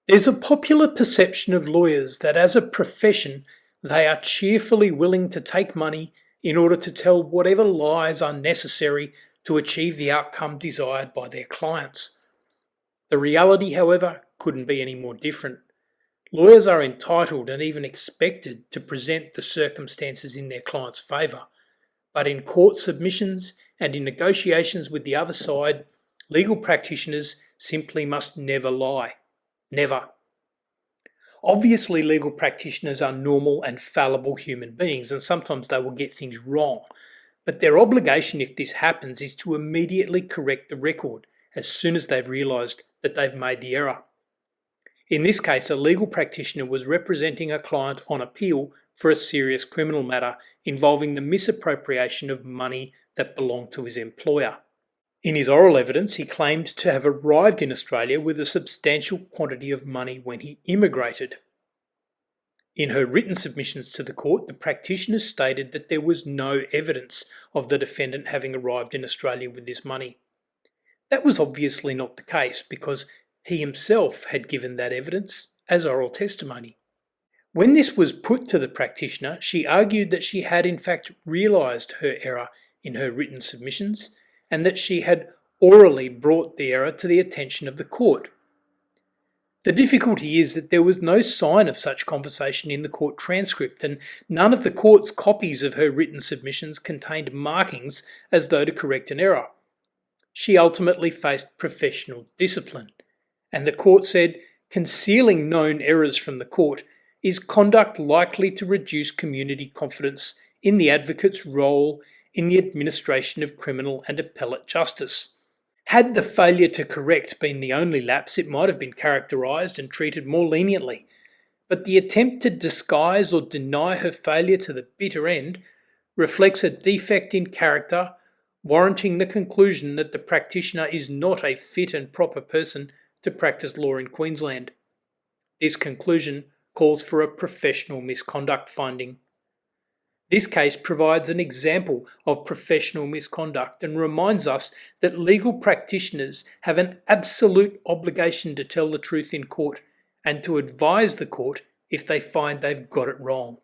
There's a popular perception of lawyers that as a profession, they are cheerfully willing to take money in order to tell whatever lies are necessary to achieve the outcome desired by their clients. The reality, however, couldn't be any more different. Lawyers are entitled and even expected to present the circumstances in their client's favour, but in court submissions and in negotiations with the other side, legal practitioners simply must never lie. Never. Obviously, legal practitioners are normal and fallible human beings, and sometimes they will get things wrong. But their obligation, if this happens, is to immediately correct the record as soon as they've realised that they've made the error. In this case, a legal practitioner was representing a client on appeal for a serious criminal matter involving the misappropriation of money that belonged to his employer. In his oral evidence, he claimed to have arrived in Australia with a substantial quantity of money when he immigrated. In her written submissions to the court, the practitioner stated that there was no evidence of the defendant having arrived in Australia with this money. That was obviously not the case because he himself had given that evidence as oral testimony. When this was put to the practitioner, she argued that she had in fact realised her error in her written submissions and that she had orally brought the error to the attention of the court. The difficulty is that there was no sign of such conversation in the court transcript, and none of the court's copies of her written submissions contained markings as though to correct an error. She ultimately faced professional discipline, and the court said concealing known errors from the court is conduct likely to reduce community confidence in the advocate's role in the administration of criminal and appellate justice. Had the failure to correct been the only lapse, it might have been characterised and treated more leniently, but the attempt to disguise or deny her failure to the bitter end reflects a defect in character, warranting the conclusion that the practitioner is not a fit and proper person to practice law in Queensland. This conclusion calls for a professional misconduct finding. This case provides an example of professional misconduct and reminds us that legal practitioners have an absolute obligation to tell the truth in court and to advise the court if they find they've got it wrong.